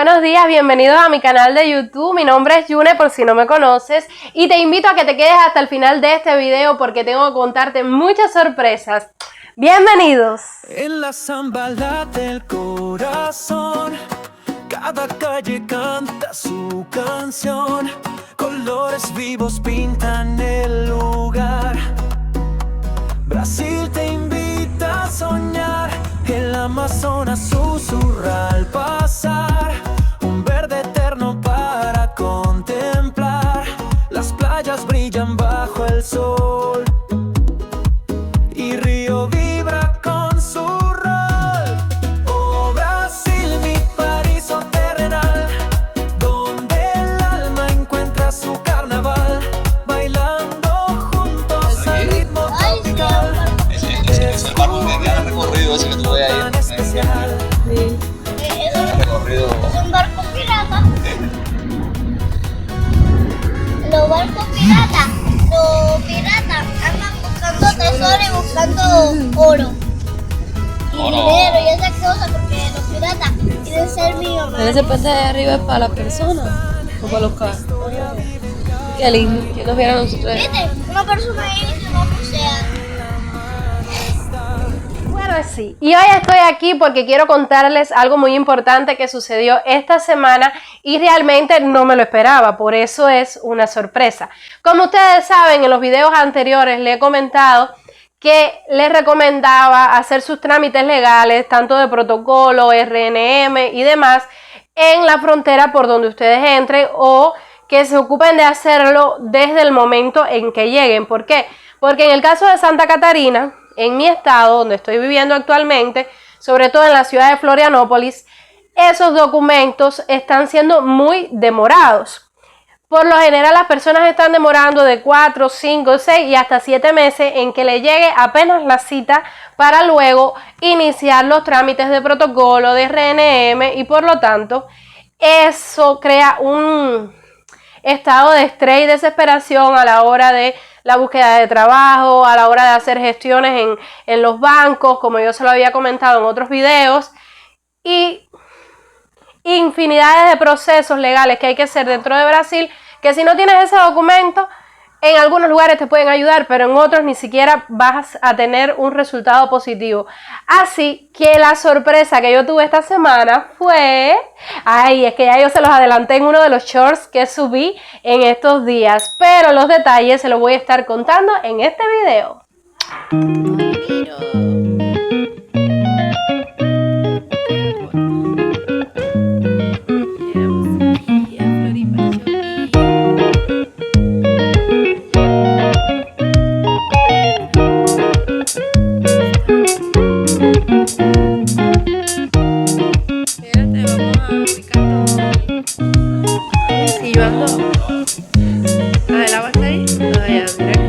buenos días, bienvenidos a mi canal de YouTube. Mi nombre es Yune, por si no me conoces, y te invito a que te quedes hasta el final de este video porque tengo que contarte muchas sorpresas. ¡Bienvenidos! En la zamba late el corazón, cada calle canta su canción, colores vivos pintan el lugar. Brasil te invita a soñar, el Amazonas susurra al pasar, un verde eterno para contemplar, las playas brillan bajo el sol y Río vibra con su rol. Oh Brasil, mi paraíso terrenal, donde el alma encuentra su carnaval, bailando juntos al ritmo tropical. Es el barco que tiene recorrido ese que tú ves ahí. Especial. Sí. Recorrido. Es un barco pirata. Los barcos piratas andan buscando tesoro y buscando oro. Y dinero y esas cosas, porque los piratas quieren ser millonarios. Ese puente de arriba es para las personas o para los carros. Qué lindo, que nos vieran a nosotros. ¿Viste? Una persona ahí se va a bucear. Bueno, sí. Y hoy estoy aquí porque quiero contarles algo muy importante que sucedió esta semana y realmente no me lo esperaba, por eso es una sorpresa. Como ustedes saben, en los videos anteriores les he comentado que les recomendaba hacer sus trámites legales, tanto de protocolo, RNM y demás, en la frontera por donde ustedes entren o que se ocupen de hacerlo desde el momento en que lleguen. ¿Por qué? Porque en el caso de Santa Catarina, en mi estado, donde estoy viviendo actualmente, sobre todo en la ciudad de Florianópolis, esos documentos están siendo muy demorados. Por lo general las personas están demorando de 4, 5, 6 y hasta 7 meses en que le llegue apenas la cita para luego iniciar los trámites de protocolo, de RNM, y por lo tanto eso crea un estado de estrés y desesperación a la hora de la búsqueda de trabajo, a la hora de hacer gestiones en los bancos, como yo se lo había comentado en otros videos, y infinidades de procesos legales que hay que hacer dentro de Brasil, que si no tienes ese documento, en algunos lugares te pueden ayudar, pero en otros ni siquiera vas a tener un resultado positivo. Así que la sorpresa que yo tuve esta semana fue... Ay, es que ya yo se los adelanté en uno de los shorts que subí en estos días, pero los detalles se los voy a estar contando en este video. ¿El agua está ahí? No, ya, mira.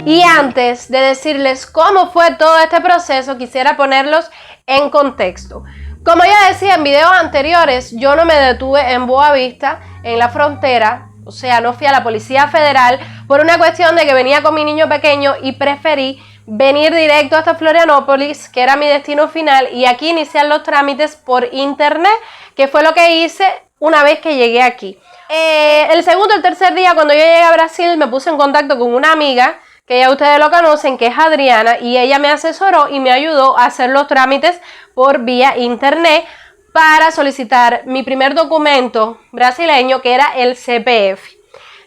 Y antes de decirles cómo fue todo este proceso, quisiera ponerlos en contexto. Como ya decía en videos anteriores, yo no me detuve en Boavista, en la frontera, o sea, no fui a la Policía Federal por una cuestión de que venía con mi niño pequeño y preferí venir directo hasta Florianópolis, que era mi destino final, y aquí iniciar los trámites por internet, que fue lo que hice una vez que llegué aquí. El segundo o el tercer día, cuando yo llegué a Brasil, me puse en contacto con una amiga que ya ustedes lo conocen, que es Adriana, y ella me asesoró y me ayudó a hacer los trámites por vía internet para solicitar mi primer documento brasileño, que era el CPF.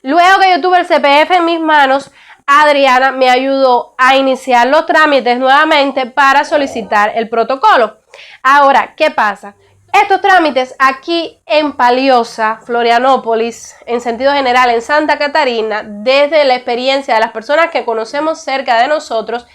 Luego que yo tuve el CPF en mis manos, Adriana me ayudó a iniciar los trámites nuevamente para solicitar el protocolo. Ahora, ¿qué pasa? Estos trámites aquí en Palioza, Florianópolis, en sentido general en Santa Catarina, desde la experiencia de las personas que conocemos cerca de nosotros,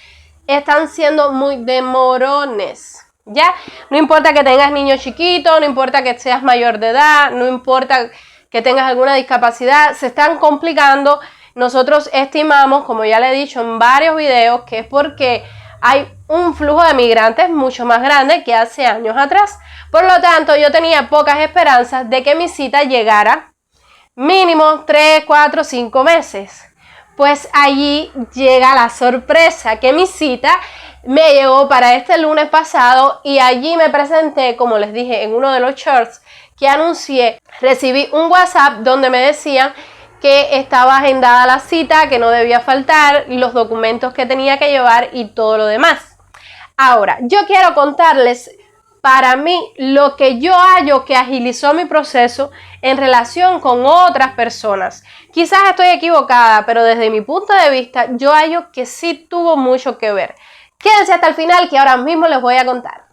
están siendo muy demorones. Ya, no importa que tengas niños chiquitos, no importa que seas mayor de edad, no importa que tengas alguna discapacidad, se están complicando. Nosotros estimamos, como ya le he dicho en varios videos, que es porque hay un flujo de migrantes mucho más grande que hace años atrás. Por lo tanto, yo tenía pocas esperanzas de que mi cita llegara mínimo 3, 4, 5 meses. Pues allí llega la sorpresa, que mi cita me llegó para este lunes pasado y allí me presenté, como les dije en uno de los shorts que anuncié, recibí un WhatsApp donde me decían que estaba agendada la cita, que no debía faltar, los documentos que tenía que llevar y todo lo demás. Ahora, yo quiero contarles para mí lo que yo hallo que agilizó mi proceso en relación con otras personas. Quizás estoy equivocada, pero desde mi punto de vista yo hallo que sí tuvo mucho que ver. Quédense hasta el final que ahora mismo les voy a contar.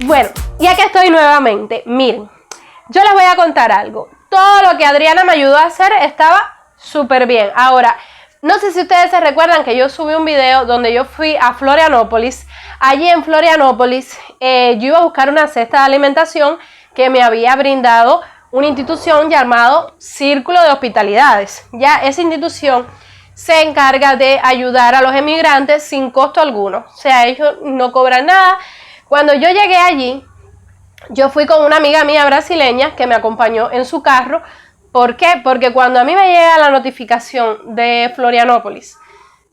Bueno, y aquí estoy nuevamente. Miren, yo les voy a contar algo. Todo lo que Adriana me ayudó a hacer estaba súper bien. Ahora, no sé si ustedes se recuerdan que yo subí un video donde yo fui a Florianópolis. Allí en Florianópolis yo iba a buscar una cesta de alimentación que me había brindado una institución llamada Círculo de Hospitalidades. Ya esa institución se encarga de ayudar a los emigrantes sin costo alguno. O sea, ellos no cobran nada. Cuando yo llegué allí, yo fui con una amiga mía brasileña que me acompañó en su carro. ¿Por qué? Porque cuando a mí me llega la notificación de Florianópolis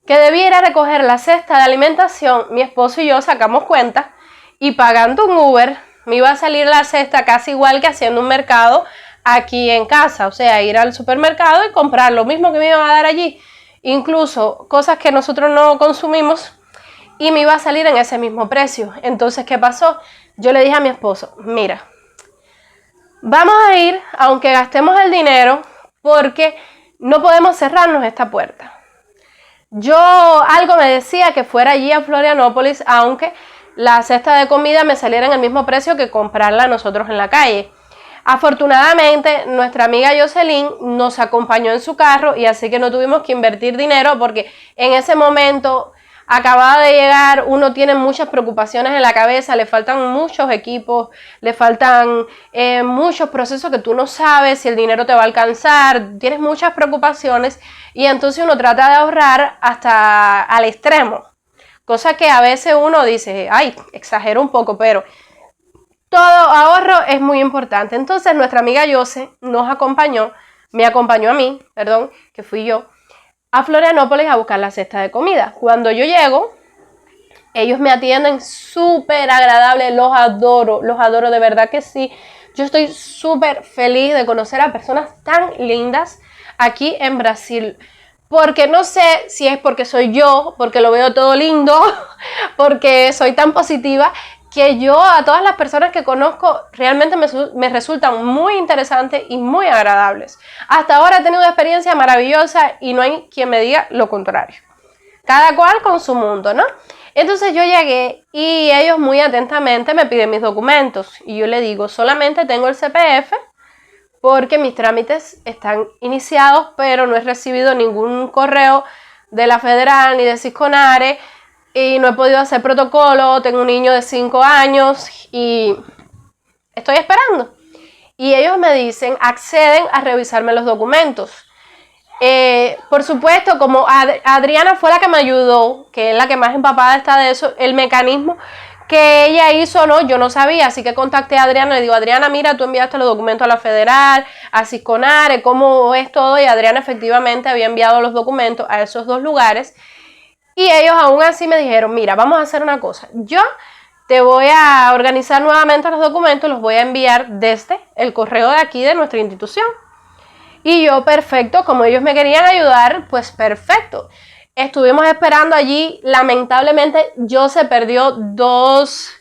que debía ir a recoger la cesta de alimentación, mi esposo y yo sacamos cuenta y pagando un Uber me iba a salir la cesta casi igual que haciendo un mercado aquí en casa. O sea, ir al supermercado y comprar lo mismo que me iban a dar allí, incluso cosas que nosotros no consumimos, y me iba a salir en ese mismo precio. Entonces, ¿qué pasó? Yo le dije a mi esposo, mira, vamos a ir aunque gastemos el dinero porque no podemos cerrarnos esta puerta. Algo me decía que fuera allí a Florianópolis, aunque la cesta de comida me saliera en el mismo precio que comprarla nosotros en la calle. Afortunadamente, nuestra amiga Jocelyn nos acompañó en su carro y así que no tuvimos que invertir dinero porque en ese momento acababa de llegar, uno tiene muchas preocupaciones en la cabeza, le faltan muchos equipos, le faltan muchos procesos que tú no sabes si el dinero te va a alcanzar, tienes muchas preocupaciones y entonces uno trata de ahorrar hasta al extremo, cosa que a veces uno dice, ay, exagero un poco, pero todo ahorro es muy importante. Entonces nuestra amiga Jose me acompañó a mí, que fui yo, a Florianópolis a buscar la cesta de comida. Cuando yo llego, ellos me atienden súper agradable, los adoro de verdad que sí. Yo estoy súper feliz de conocer a personas tan lindas aquí en Brasil, porque no sé si es porque soy yo, porque lo veo todo lindo, porque soy tan positiva, que yo a todas las personas que conozco realmente me resultan muy interesantes y muy agradables. Hasta ahora he tenido una experiencia maravillosa y no hay quien me diga lo contrario. Cada cual con su mundo, ¿no? Entonces yo llegué y ellos muy atentamente me piden mis documentos y yo le digo, solamente tengo el CPF porque mis trámites están iniciados, pero no he recibido ningún correo de la Federal ni de Cisconare, y no he podido hacer protocolo, tengo un niño de 5 años y estoy esperando. Y ellos me dicen, acceden a revisarme los documentos. Por supuesto, como Adriana fue la que me ayudó, que es la que más empapada está de eso, el mecanismo que ella hizo, no, yo no sabía, así que contacté a Adriana y le digo, Adriana, mira, tú enviaste los documentos a la Federal, a Cisconare, ¿cómo es todo? Y Adriana efectivamente había enviado los documentos a esos 2 lugares y ellos aún así me dijeron, mira, vamos a hacer una cosa, yo te voy a organizar nuevamente los documentos, los voy a enviar desde el correo de aquí de nuestra institución. Y yo, perfecto, como ellos me querían ayudar, pues perfecto. Estuvimos esperando allí, lamentablemente yo se perdió 2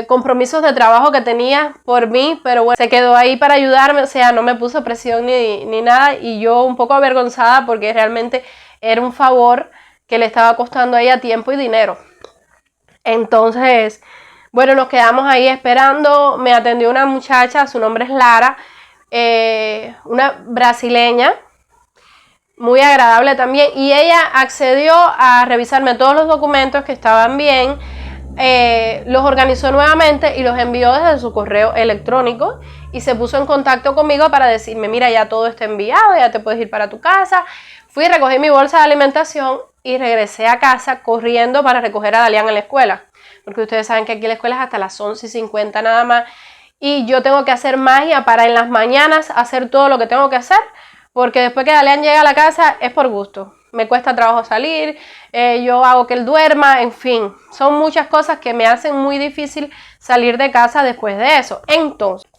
compromisos de trabajo que tenía por mí, pero bueno, se quedó ahí para ayudarme, o sea, no me puso presión ni nada y yo un poco avergonzada porque realmente era un favor que le estaba costando a ella tiempo y dinero. Entonces, bueno, nos quedamos ahí esperando, me atendió una muchacha, su nombre es Lara, una brasileña, muy agradable también, y ella accedió a revisarme todos los documentos que estaban bien, los organizó nuevamente y los envió desde su correo electrónico y se puso en contacto conmigo para decirme, mira, ya todo está enviado, ya te puedes ir para tu casa. Fui, recogí mi bolsa de alimentación y regresé a casa corriendo para recoger a Dalian en la escuela, porque ustedes saben que aquí la escuela es hasta las 11:50 nada más, y yo tengo que hacer magia para en las mañanas hacer todo lo que tengo que hacer, porque después que Dalian llega a la casa es por gusto. Me cuesta trabajo salir, yo hago que él duerma, en fin. Son muchas cosas que me hacen muy difícil salir de casa después de eso. Entonces,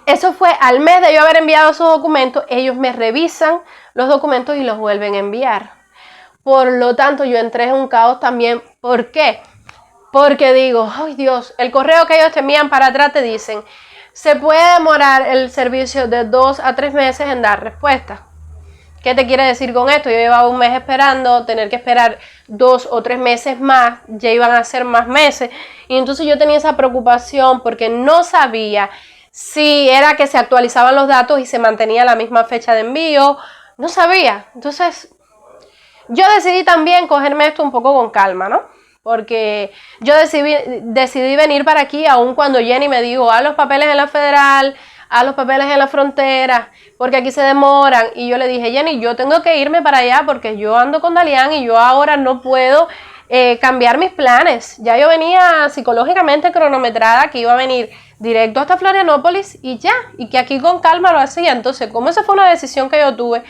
eso fue al mes de yo haber enviado esos documentos. Ellos me revisan los documentos y los vuelven a enviar. Por lo tanto, yo entré en un caos también. ¿Por qué? Porque digo, ay Dios, el correo que ellos te envían para atrás te dicen, se puede demorar el servicio de 2 a 3 meses en dar respuesta. ¿Qué te quiere decir con esto? Yo llevaba un mes esperando, tener que esperar 2 o 3 meses más, ya iban a ser más meses. Y entonces yo tenía esa preocupación porque no sabía si era que se actualizaban los datos y se mantenía la misma fecha de envío. No sabía. Entonces yo decidí también cogerme esto un poco con calma, ¿no? Porque yo decidí venir para aquí, aun cuando Jenny me dijo, haz los papeles en la Federal, haz los papeles en la frontera, porque aquí se demoran. Y yo le dije, Jenny, yo tengo que irme para allá porque yo ando con Dalian y yo ahora no puedo cambiar mis planes. Ya yo venía psicológicamente cronometrada que iba a venir directo hasta Florianópolis y ya, y que aquí con calma lo hacía. Entonces, como esa fue una decisión que yo tuve,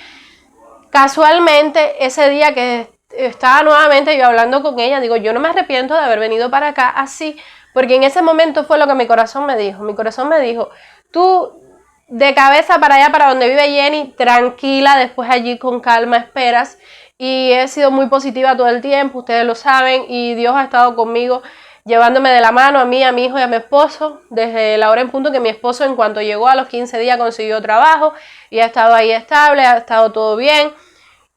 casualmente ese día que estaba nuevamente yo hablando con ella, digo, yo no me arrepiento de haber venido para acá así, porque en ese momento fue lo que mi corazón me dijo. Mi corazón me dijo, tú de cabeza para allá, para donde vive Jenny, tranquila, después allí con calma esperas. Y he sido muy positiva todo el tiempo, ustedes lo saben, y Dios ha estado conmigo, llevándome de la mano a mí, a mi hijo y a mi esposo, desde la hora en punto que mi esposo en cuanto llegó a los 15 días consiguió trabajo y ha estado ahí estable, ha estado todo bien.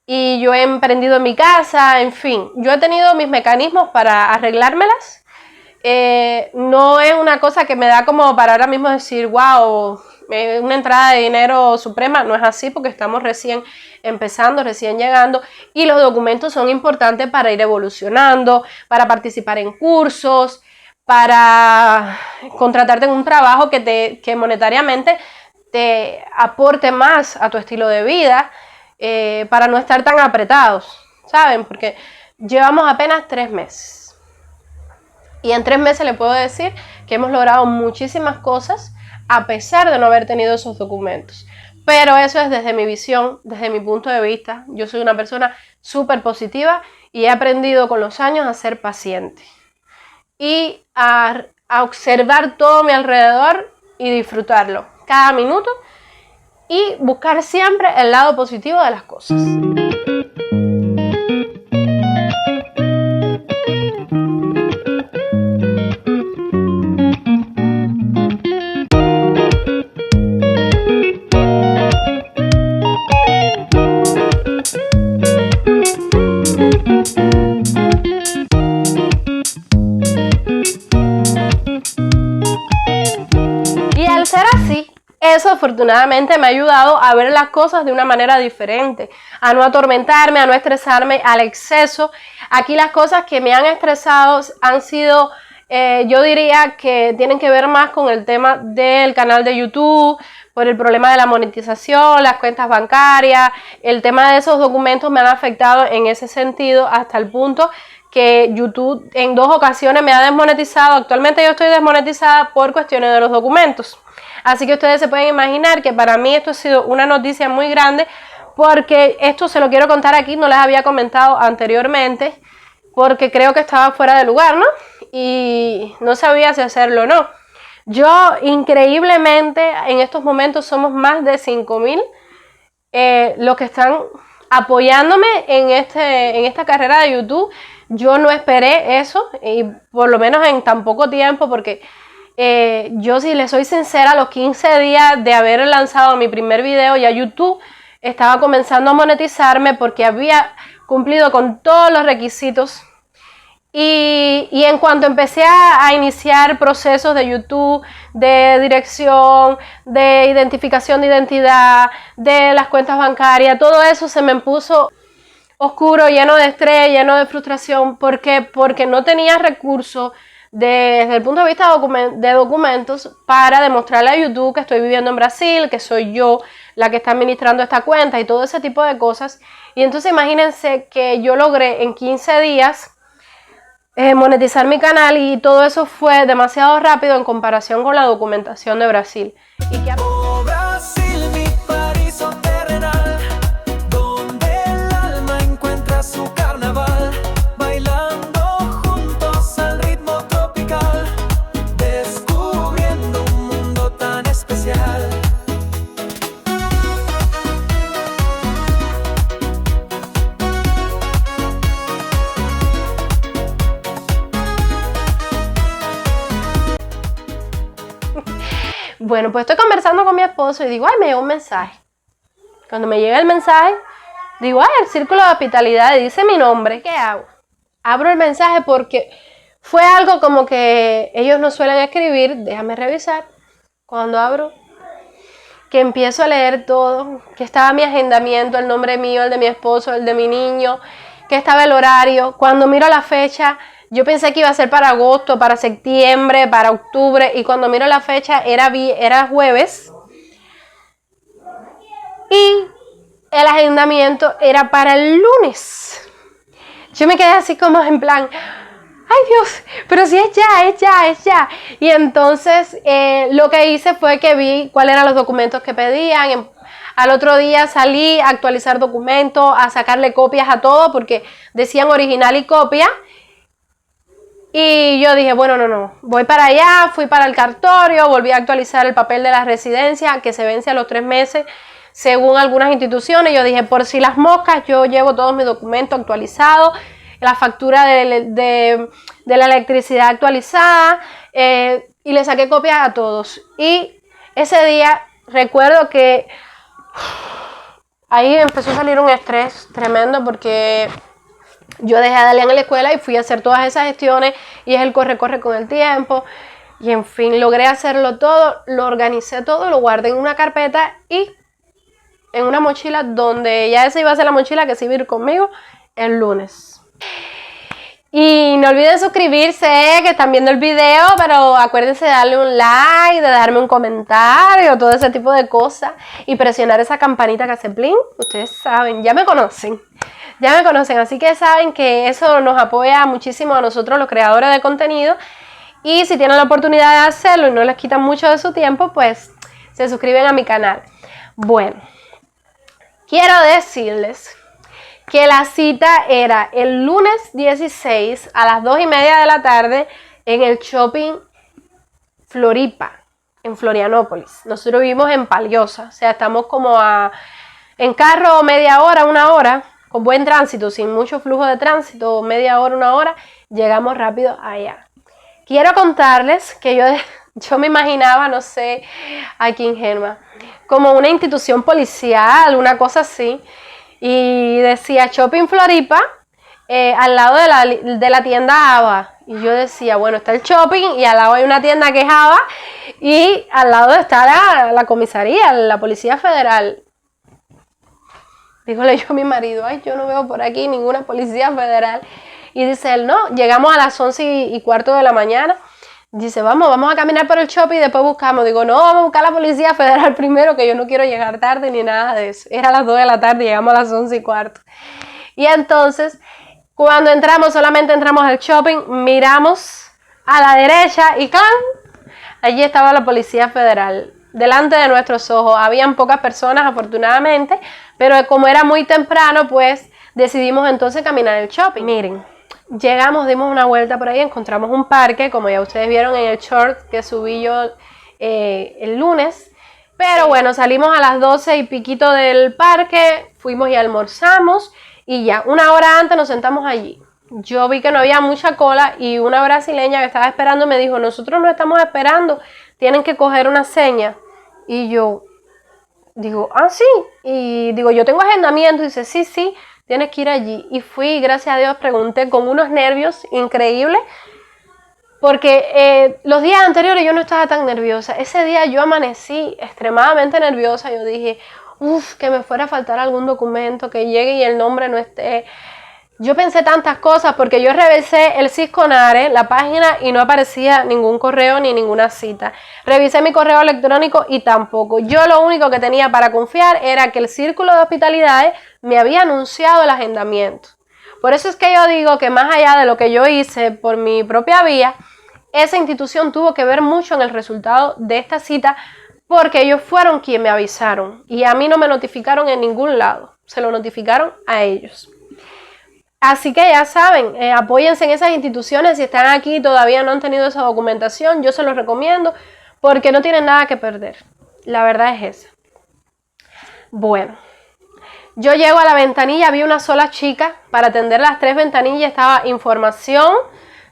Y yo he emprendido en mi casa, en fin, yo he tenido mis mecanismos para arreglármelas. No es una cosa que me da como para ahora mismo decir, wow, una entrada de dinero suprema. No es así porque estamos recién empezando, recién llegando, y los documentos son importantes para ir evolucionando, para participar en cursos, para contratarte en un trabajo que monetariamente te aporte más a tu estilo de vida. Para no estar tan apretados, ¿saben? Porque llevamos apenas 3 meses y en 3 meses le puedo decir que hemos logrado muchísimas cosas a pesar de no haber tenido esos documentos. Pero eso es desde mi visión, desde mi punto de vista. Yo soy una persona súper positiva y he aprendido con los años a ser paciente y a observar todo a mi alrededor y disfrutarlo cada minuto y buscar siempre el lado positivo de las cosas. Y al ser así, eso afortunadamente me ha ayudado a ver las cosas de una manera diferente, a no atormentarme, a no estresarme al exceso. Aquí las cosas que me han estresado han sido, yo diría que tienen que ver más con el tema del canal de YouTube, por el problema de la monetización, las cuentas bancarias, el tema de esos documentos me han afectado en ese sentido hasta el punto que YouTube en 2 ocasiones me ha desmonetizado. Actualmente yo estoy desmonetizada por cuestiones de los documentos. Así que ustedes se pueden imaginar que para mí esto ha sido una noticia muy grande, porque esto se lo quiero contar aquí, no les había comentado anteriormente, porque creo que estaba fuera de lugar, ¿no? Y no sabía si hacerlo o no. Yo, increíblemente, en estos momentos somos más de 5.000 los que están apoyándome en esta carrera de YouTube. Yo no esperé eso, y por lo menos en tan poco tiempo, porque yo, si les soy sincera, a los 15 días de haber lanzado mi primer video, ya YouTube estaba comenzando a monetizarme porque había cumplido con todos los requisitos. Y en cuanto empecé a iniciar procesos de YouTube, de dirección, de identificación de identidad, de las cuentas bancarias, todo eso se me puso oscuro, lleno de estrés, lleno de frustración. ¿Por qué? Porque no tenía recursos desde el punto de vista de documentos para demostrarle a YouTube que estoy viviendo en Brasil, que soy yo la que está administrando esta cuenta y todo ese tipo de cosas. Y entonces imagínense que yo logré en 15 días monetizar mi canal, y todo eso fue demasiado rápido en comparación con la documentación de Brasil. Oh, Brasil, mi paraíso terrenal, donde el alma encuentra su carnaval, bailando juntos al ritmo tropical, descubriendo un mundo tan especial. Bueno, pues estoy conversando con mi esposo y digo, ay, me llegó un mensaje. Cuando me llega el mensaje, digo, ay, el círculo de hospitalidad, y dice mi nombre. ¿Qué hago? Abro el mensaje porque fue algo como que ellos no suelen escribir. Déjame revisar. Cuando abro, que empiezo a leer todo, que estaba mi agendamiento, el nombre mío, el de mi esposo, el de mi niño, que estaba el horario. Cuando miro la fecha, yo pensé que iba a ser para agosto, para septiembre, para octubre, y cuando miro la fecha era jueves, y el agendamiento era para el lunes. Yo me quedé así como en plan, ay Dios, pero si es ya. Y entonces lo que hice fue que vi cuáles eran los documentos que pedían. Al otro día salí a actualizar documentos, a sacarle copias a todo, porque decían original y copia. Y yo dije, bueno, no, voy para allá, fui para el cartorio, volví a actualizar el papel de la residencia, que se vence a los 3 meses, según algunas instituciones. Yo dije, por si las moscas, yo llevo todos mis documentos actualizados, la factura de la electricidad actualizada, y le saqué copias a todos. Y ese día recuerdo que ahí empezó a salir un estrés tremendo, porque yo dejé a Dalian en la escuela y fui a hacer todas esas gestiones, y es el corre con el tiempo, y en fin, logré hacerlo todo, lo organicé todo, lo guardé en una carpeta y en una mochila, donde ya esa iba a ser la mochila que se iba a ir conmigo el lunes. Y no olviden suscribirse, que están viendo el video, pero acuérdense de darle un like, de dejarme un comentario, todo ese tipo de cosas, y presionar esa campanita que hace bling. Ustedes saben, ya me conocen, así que saben que eso nos apoya muchísimo a nosotros, los creadores de contenido. Y si tienen la oportunidad de hacerlo y no les quitan mucho de su tiempo, pues se suscriben a mi canal. Bueno, quiero decirles que la cita era el lunes 16 a las 2:30 de la tarde en el Shopping Floripa, en Florianópolis. Nosotros vivimos en Palioza, o sea, estamos como en carro media hora, 1 hora, con buen tránsito, sin mucho flujo de tránsito, media hora, 1 hora, llegamos rápido allá. Quiero contarles que yo me imaginaba, no sé, aquí en Germa, como una institución policial, una cosa así, y decía Shopping Floripa, al lado de la tienda Ava. Y yo decía, bueno, está el shopping y al lado hay una tienda que es Ava, y al lado está la comisaría, la Policía Federal. Dígole yo a mi marido, ay, yo no veo por aquí ninguna Policía Federal. Y dice él, no, llegamos a las 11:15 de la mañana. Dice, vamos a caminar por el shopping y después buscamos. Digo, no, vamos a buscar a la Policía Federal primero, que yo no quiero llegar tarde ni nada de eso. Era a las 2 de la tarde y llegamos a las 11:15. Y entonces, cuando entramos, solamente entramos al shopping, miramos a la derecha y ¡clan! Allí estaba la Policía Federal, delante de nuestros ojos. Habían pocas personas, afortunadamente, pero como era muy temprano, pues decidimos entonces caminar el shopping. Miren, llegamos, dimos una vuelta por ahí, encontramos un parque, como ya ustedes vieron en el short que subí yo el lunes. Pero bueno, salimos a las 12 y piquito del parque, fuimos y almorzamos y ya, una hora antes nos sentamos allí. Yo vi que no había mucha cola y una brasileña que estaba esperando me dijo, nosotros no estamos esperando, tienen que coger una seña. Y yo digo, sí. Y digo, yo tengo agendamiento. Y dice, sí, tienes que ir allí. Y fui, gracias a Dios, pregunté con unos nervios increíbles. Porque los días anteriores yo no estaba tan nerviosa. Ese día yo amanecí extremadamente nerviosa. Yo dije, que me fuera a faltar algún documento, que llegue y el nombre no esté. Yo pensé tantas cosas porque yo revisé el Sisconare, la página, y no aparecía ningún correo ni ninguna cita. Revisé mi correo electrónico y tampoco. Yo lo único que tenía para confiar era que el Círculo de Hospitalidades me había anunciado el agendamiento. Por eso es que yo digo que más allá de lo que yo hice por mi propia vía, esa institución tuvo que ver mucho en el resultado de esta cita porque ellos fueron quienes me avisaron y a mí no me notificaron en ningún lado. Se lo notificaron a ellos. Así que ya saben, apóyense en esas instituciones. Si están aquí y todavía no han tenido esa documentación, yo se los recomiendo porque no tienen nada que perder. La verdad es esa. Bueno, yo llego a la ventanilla, vi una sola chica para atender las 3 ventanillas. Estaba información,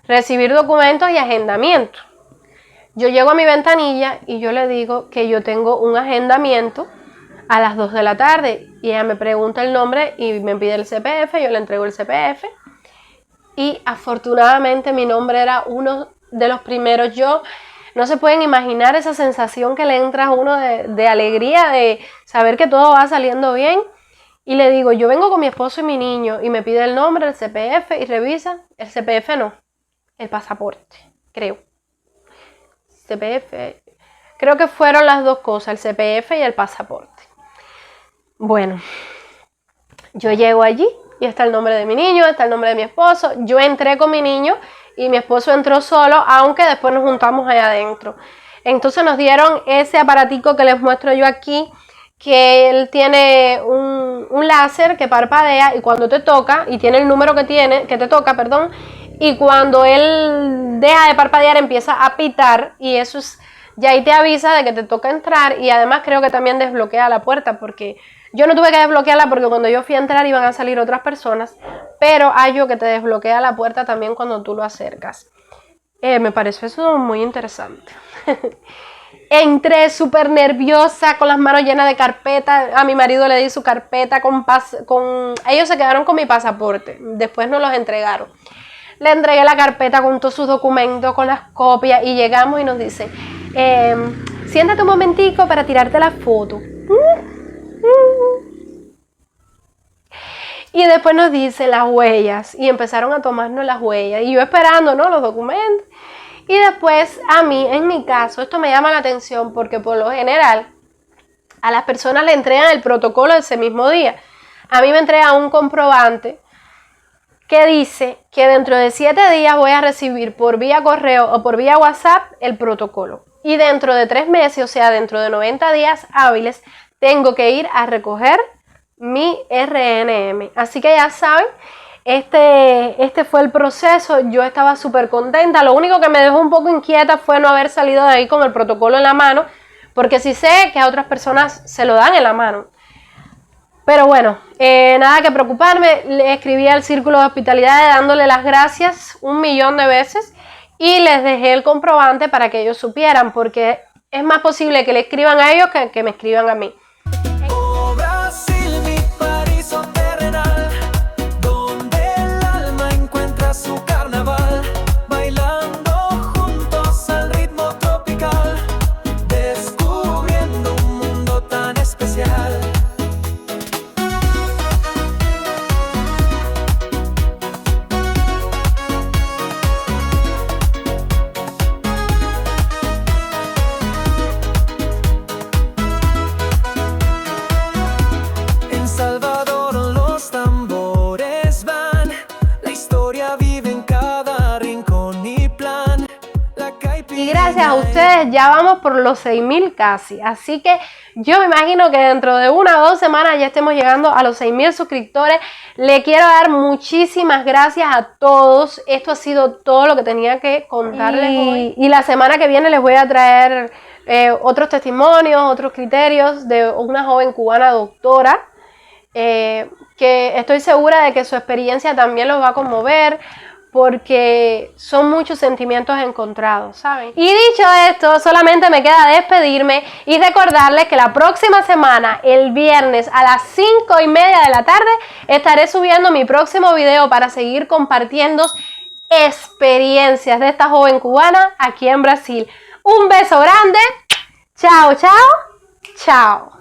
recibir documentos y agendamiento. Yo llego a mi ventanilla y yo le digo que yo tengo un agendamiento a las 2 de la tarde y ella me pregunta el nombre y me pide el CPF, yo le entrego el CPF y afortunadamente mi nombre era uno de los primeros. Yo no se pueden imaginar esa sensación que le entra a uno de alegría, de saber que todo va saliendo bien. Y le digo, yo vengo con mi esposo y mi niño, y me pide el nombre, el CPF, y revisa, el CPF no, el pasaporte, creo. CPF, creo que fueron las dos cosas, el CPF y el pasaporte. Bueno, yo llego allí y está el nombre de mi niño, está el nombre de mi esposo. Yo entré con mi niño y mi esposo entró solo, aunque después nos juntamos allá adentro. Entonces nos dieron ese aparatico que les muestro yo aquí, que él tiene un láser que parpadea y cuando te toca, y tiene el número que te toca, perdón, y cuando él deja de parpadear empieza a pitar y eso es, ya ahí te avisa de que te toca entrar y además creo que también desbloquea la puerta porque yo no tuve que desbloquearla porque cuando yo fui a entrar iban a salir otras personas, pero hay algo que te desbloquea la puerta también cuando tú lo acercas. Me pareció eso muy interesante. Entré súper nerviosa, con las manos llenas de carpeta. A mi marido le di su carpeta ellos se quedaron con mi pasaporte, después nos los entregaron. Le entregué la carpeta con todos sus documentos, con las copias y llegamos y nos dice, siéntate un momentico para tirarte la foto. Y después nos dice las huellas y empezaron a tomarnos las huellas y yo esperando, ¿no?, los documentos. Y después a mí, en mi caso, esto me llama la atención porque por lo general a las personas le entregan el protocolo ese mismo día. A mí me entregan un comprobante que dice que dentro de 7 días voy a recibir por vía correo o por vía WhatsApp el protocolo. Y dentro de 3 meses, o sea, dentro de 90 días hábiles, tengo que ir a recoger mi RNM. Así que ya saben, este fue el proceso. Yo estaba súper contenta. Lo único que me dejó un poco inquieta fue no haber salido de ahí con el protocolo en la mano, porque sí sé que a otras personas se lo dan en la mano. Pero bueno, nada que preocuparme. Le escribí al Círculo de Hospitalidades dándole las gracias 1.000.000 de veces y les dejé el comprobante para que ellos supieran, porque es más posible que le escriban a ellos que me escriban a mí. Oh Brasil, mi paraíso terrenal, donde el alma encuentra su carnaval, bailando juntos al ritmo tropical, descubriendo un mundo tan especial. ustedes, ya vamos por los 6,000 casi. Así que yo me imagino que dentro de 1 o 2 semanas ya estemos llegando a los 6,000 suscriptores. Le quiero dar muchísimas gracias a todos. Esto ha sido todo lo que tenía que contarles hoy. Y la semana que viene les voy a traer otros testimonios, otros criterios de una joven cubana doctora. Que estoy segura de que su experiencia también los va a conmover, porque son muchos sentimientos encontrados, ¿saben? Y dicho esto, solamente me queda despedirme y recordarles que la próxima semana, el viernes a las 5:30 de la tarde, estaré subiendo mi próximo video para seguir compartiendo experiencias de esta joven cubana aquí en Brasil. Un beso grande. Chao, chao, chao.